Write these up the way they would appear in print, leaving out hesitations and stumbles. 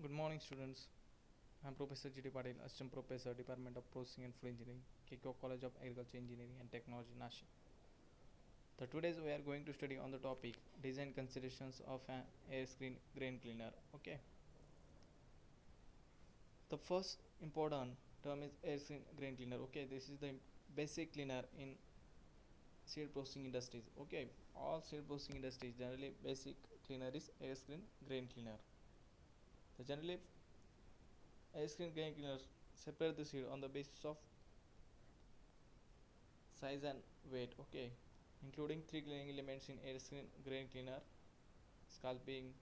Good morning, students. I'm Professor G.D. Patil, Assistant Professor, Department of Processing and Food Engineering, Kiko College of Agriculture Engineering and Technology, Nashik. So today we are going to study on the topic design considerations of an air screen grain cleaner. Okay. The first important term is air screen grain cleaner. Okay, this is the basic cleaner in seed processing industries. Okay, all seed processing industries generally basic cleaner is air screen grain cleaner. So generally air screen grain cleaners separate the seed on the basis of size and weight. Okay, including three cleaning elements in air screen grain cleaner: scalping,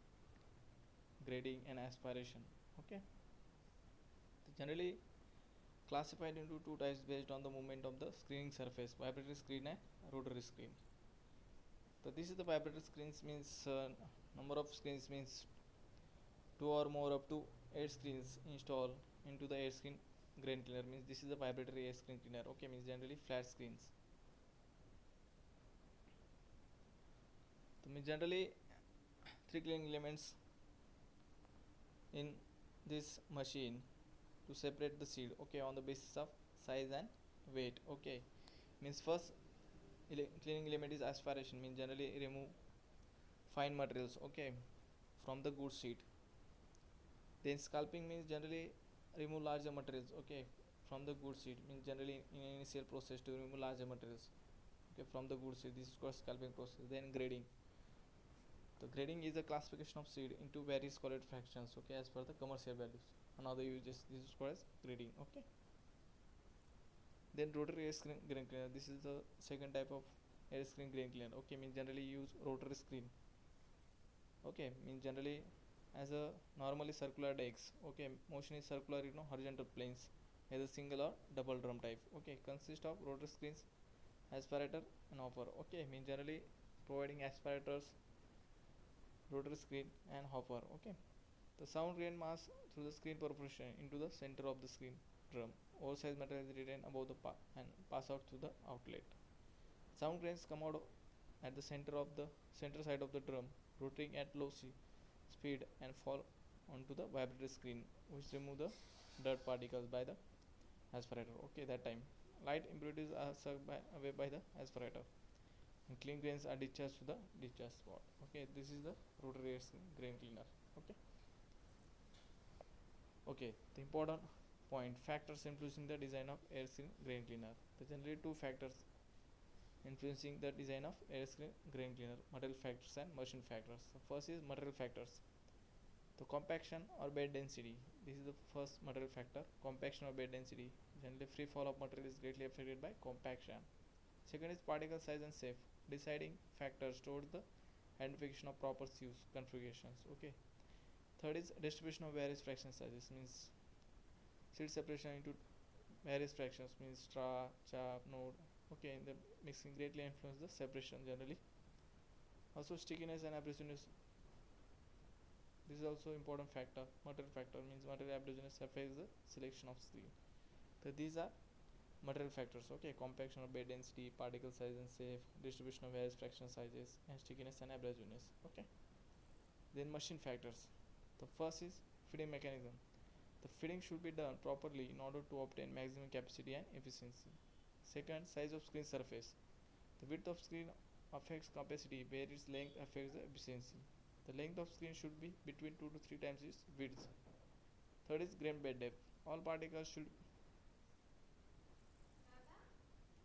grading, and aspiration. Okay, so generally classified into two types based on the movement of the screening surface: vibratory screen and rotary screen. So this is the vibratory screens means number of screens means two or more up to 8 screens installed into the air screen grain cleaner means this is the vibratory air screen cleaner. Okay, means generally flat screens. So means generally three cleaning elements in this machine to separate the seed. Okay, on the basis of size and weight. Okay, means first cleaning element is aspiration, means generally remove fine materials. Okay, from the good seed. Then scalping means generally remove larger materials. Okay, from the good seed means generally in initial process to remove larger materials. Okay, from the good seed, this is called scalping process. Then grading. The grading is a classification of seed into various colored fractions. Okay, as per the commercial values. Another uses this is called as grading. Okay, then rotary air screen grain cleaner, this is the second type of air screen grain cleaner. Okay, means generally use rotary screen. Okay, means generally as a normally circular discs. Okay, motion is circular, horizontal planes, either single or double drum type. Okay, consist of rotary screens, aspirator and hopper. Okay, means generally providing aspirators, rotary screen and hopper. Okay, the sound gain mass through the screen perforation into the center of the screen drum. Oversized material is retained above the and pass out through the outlet. Sound grains come out at the center side of the drum, rotating at low speed and fall onto the vibrator screen, which remove the dirt particles by the aspirator. Okay, that time light impurities are sucked away by the aspirator, and clean grains are discharged to the discharge spot. Okay, this is the rotary grain cleaner. Okay. Okay, the important point: factors influencing the design of air grain cleaner. There are generally two factors influencing the design of air grain cleaner: material factors and machine factors. The first is material factors. The compaction or bed density. This is the first material factor. Compaction or bed density. Generally, free fall of material is greatly affected by compaction. Second is particle size and shape. Deciding factors towards the identification of proper use configurations. Okay. Third is distribution of various fraction sizes. Means seed separation into various fractions. Means straw, chaff, node. Okay, the mixing greatly influence the separation generally. Also, stickiness and abrasiveness, this is also important factor. Material factor means material abrasiveness affects the selection of screen. So these are material factors. Okay, compaction of bed density, particle size and shape, distribution of various fraction sizes, and stickiness and abrasiveness. Okay. Then machine factors. The first is feeding mechanism. The feeding should be done properly in order to obtain maximum capacity and efficiency. Second, size of screen surface. The width of screen affects capacity, where its length affects the efficiency. The length of screen should be between 2 to 3 times its width. Third is grain bed depth. All particles should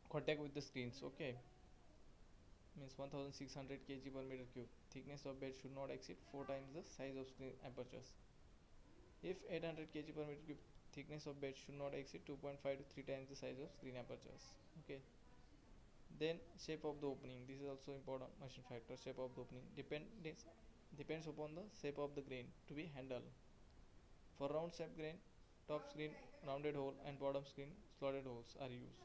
contact with the screens. Okay, means 1600 kg per meter cube. Thickness of bed should not exceed 4 times the size of screen apertures. If 800 kg per meter cube, thickness of bed should not exceed 2.5 to 3 times the size of screen apertures. Okay. Then shape of the opening. This is also important machine factor. Shape of the opening depends upon the shape of the grain to be handled. For round shape grain, top screen rounded hole and bottom screen slotted holes are used.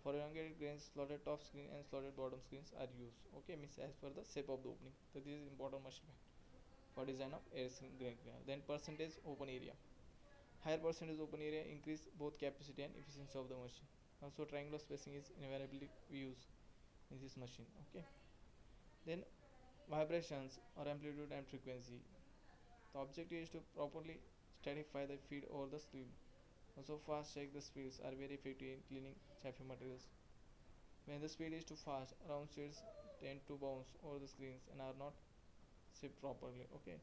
For elongated grains, slotted top screen and slotted bottom screens are used. Okay, means as per the shape of the opening. So this is important machine factor for design of air screen grain cleaner. Then percentage open area. Higher percentage open area increase both capacity and efficiency of the machine. Also, triangular spacing is invariably used in this machine. Okay. Then vibrations or amplitude and frequency. The objective is to properly stratify the feed over the screen. Also, fast check the speeds are very effective in cleaning chaffy materials. When the speed is too fast, round seeds tend to bounce over the screens and are not shipped properly. Okay,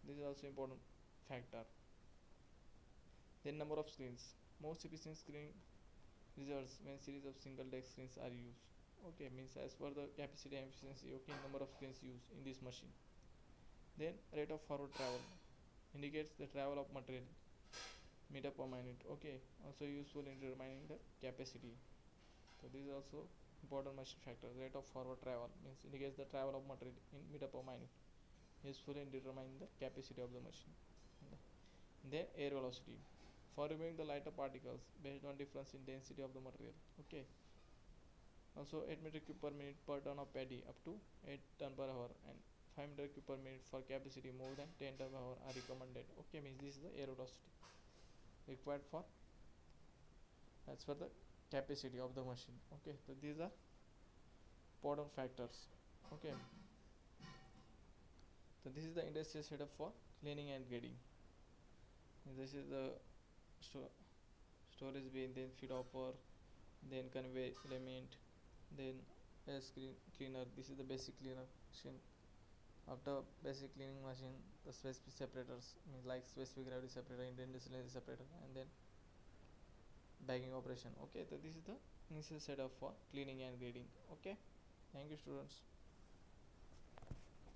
this is also important factor. Then number of screens. Most efficient screen results when series of single deck screens are used. Okay, means as per the capacity and efficiency. Okay, number of screens used in this machine. Then rate of forward travel indicates the travel of material meter per minute. Okay, also useful in determining the capacity. So this is also important machine factor. Rate of forward travel means indicates the travel of material in meter per minute. Useful in determining the capacity of the machine. Then air velocity for removing the lighter particles based on difference in density of the material. Okay. Also 8 meter cube per minute per ton of paddy up to 8 ton per hour and 5 meter cube per minute for capacity more than 10 ton per hour are recommended. Okay, means this is the air velocity required for as per the capacity of the machine. Okay, so these are important factors. Okay, so this is the industrial setup for cleaning and grading. This is the sto- storage bin, then feed hopper, then convey element, then air screen cleaner. This is the basic cleaner machine. After basic cleaning machine, the specific separators means like specific gravity separator, Indian distillation separator, and then bagging operation. Okay, so this is the initial setup for cleaning and grading. Okay, thank you students.